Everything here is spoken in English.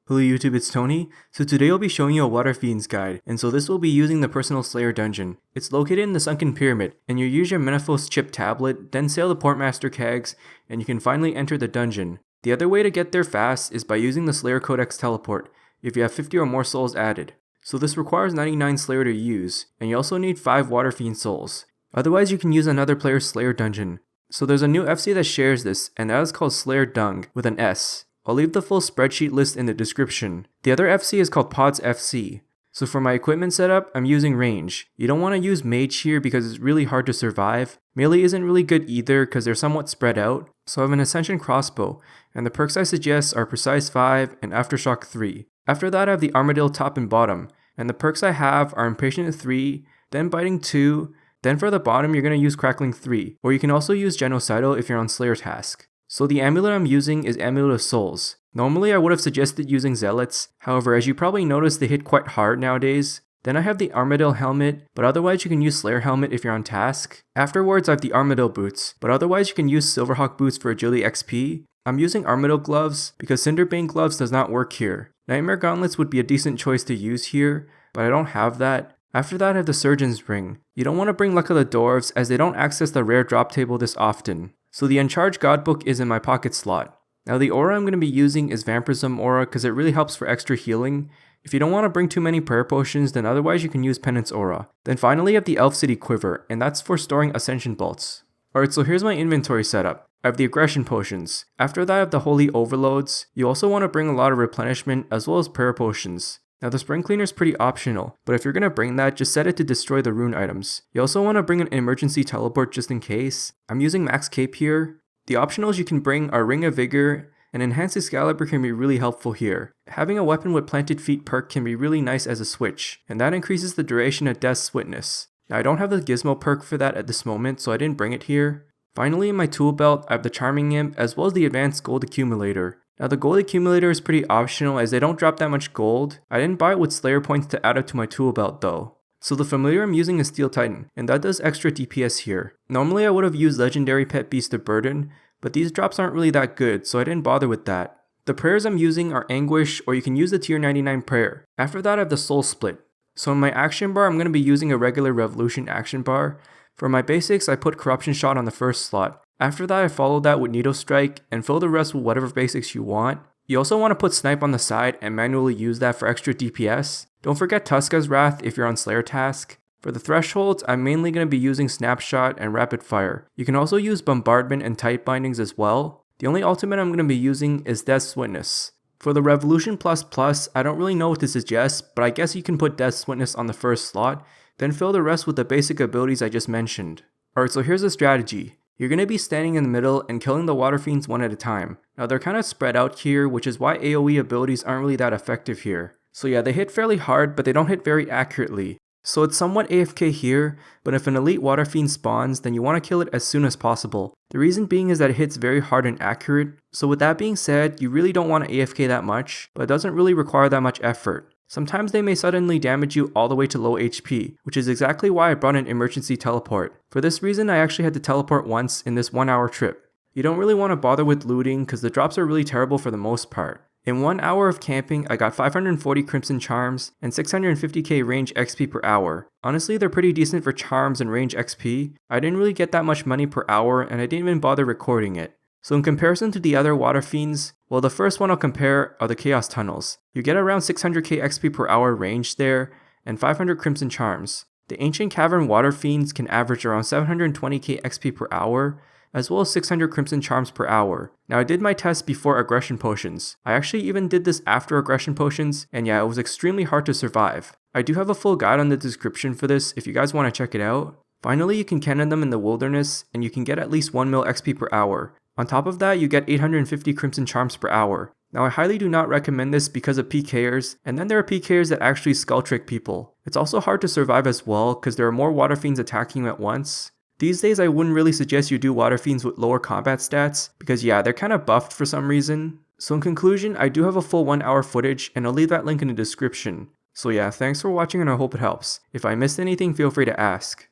Hello YouTube, it's Tony. So today I'll be showing you a Waterfiends guide, and so this will be using the Personal Slayer dungeon. It's located in the Sunken Pyramid, and you use your Menethos chip tablet, then sail the Portmaster kegs, and you can finally enter the dungeon. The other way to get there fast is by using the Slayer Codex teleport, if you have 50 or more souls added. So this requires 99 Slayer to use, and you also need 5 Waterfiend souls. Otherwise you can use another player's Slayer dungeon. So there's a new FC that shares this, and that is called Slayer Dung, with an S. I'll leave the full spreadsheet list in the description. The other FC is called Pods FC. So for my equipment setup, I'm using range. You don't want to use mage here because it's really hard to survive. Melee isn't really good either because they're somewhat spread out. So I have an Ascension crossbow, and the perks I suggest are Precise 5 and Aftershock 3. After that I have the Armadillo top and bottom, and the perks I have are Impatient 3, then Biting 2, then for the bottom you're going to use Crackling 3, or you can also use Genocidal if you're on Slayer task. So the amulet I'm using is Amulet of Souls. Normally I would have suggested using Zealots, however as you probably noticed they hit quite hard nowadays. Then I have the Armadillo helmet, but otherwise you can use Slayer helmet if you're on task. Afterwards I have the Armadillo boots, but otherwise you can use Silverhawk boots for agility XP. I'm using Armadillo gloves because Cinderbane gloves does not work here. Nightmare gauntlets would be a decent choice to use here, but I don't have that. After that I have the Surgeon's ring. You don't want to bring Luck of the Dwarves as they don't access the rare drop table this often. So the Uncharged God Book is in my pocket slot. Now the aura I'm going to be using is Vampirism aura because it really helps for extra healing. If you don't want to bring too many prayer potions, then otherwise you can use Penance aura. Then finally I have the Elf City Quiver, and that's for storing Ascension bolts. Alright, so here's my inventory setup. I have the Aggression potions. After that I have the Holy Overloads. You also want to bring a lot of replenishment as well as prayer potions. Now the Spring Cleaner is pretty optional, but if you're going to bring that, just set it to destroy the rune items. You also want to bring an emergency teleport just in case. I'm using Max Cape here. The optionals you can bring are Ring of Vigor, and Enhanced Excalibur can be really helpful here. Having a weapon with Planted Feet perk can be really nice as a switch, and that increases the duration of Death's Witness. Now I don't have the Gizmo perk for that at this moment, so I didn't bring it here. Finally in my tool belt, I have the Charming Imp as well as the Advanced Gold Accumulator. Now the gold accumulator is pretty optional as they don't drop that much gold. I didn't buy it with Slayer points to add up to my tool belt though. So the familiar I'm using is Steel Titan, and that does extra DPS here. Normally I would have used Legendary Pet Beast of Burden, but these drops aren't really that good, so I didn't bother with that. The prayers I'm using are Anguish, or you can use the tier 99 prayer. After that I have the Soul Split. So in my action bar I'm going to be using a regular Revolution action bar. For my basics I put Corruption Shot on the first slot. After that I follow that with Needle Strike and fill the rest with whatever basics you want. You also want to put Snipe on the side and manually use that for extra DPS. Don't forget Tuska's Wrath if you're on Slayer task. For the thresholds, I'm mainly going to be using Snapshot and Rapid Fire. You can also use Bombardment and Tight Bindings as well. The only ultimate I'm going to be using is Death's Witness. For the Revolution Plus, I don't really know what to suggest, but I guess you can put Death's Witness on the first slot, then fill the rest with the basic abilities I just mentioned. Alright, so here's the strategy. You're going to be standing in the middle and killing the Waterfiends one at a time. Now they're kind of spread out here, which is why AoE abilities aren't really that effective here. So yeah, they hit fairly hard, but they don't hit very accurately. So it's somewhat AFK here, but if an elite Waterfiend spawns, then you want to kill it as soon as possible. The reason being is that it hits very hard and accurate. So with that being said, you really don't want to AFK that much, but it doesn't really require that much effort. Sometimes they may suddenly damage you all the way to low HP, which is exactly why I brought an emergency teleport. For this reason I actually had to teleport once in this 1 hour trip. You don't really want to bother with looting because the drops are really terrible for the most part. In 1 hour of camping I got 540 Crimson Charms and 650k range XP per hour. Honestly they're pretty decent for charms and range XP. I didn't really get that much money per hour and I didn't even bother recording it. So in comparison to the other Waterfiends, well the first one I'll compare are the Chaos Tunnels. You get around 600k XP per hour range there, and 500 Crimson Charms. The Ancient Cavern Waterfiends can average around 720k XP per hour, as well as 600 Crimson Charms per hour. Now I did my test before Aggression Potions. I actually even did this after Aggression Potions, and yeah, it was extremely hard to survive. I do have a full guide on the description for this if you guys want to check it out. Finally you can cannon them in the wilderness, and you can get at least 1 mil XP per hour. On top of that, you get 850 Crimson Charms per hour. Now I highly do not recommend this because of PKers, and then there are PKers that actually skull trick people. It's also hard to survive as well because there are more Waterfiends attacking you at once. These days I wouldn't really suggest you do Waterfiends with lower combat stats because yeah, they're kind of buffed for some reason. So in conclusion, I do have a full 1 hour footage and I'll leave that link in the description. So yeah, thanks for watching and I hope it helps. If I missed anything, feel free to ask.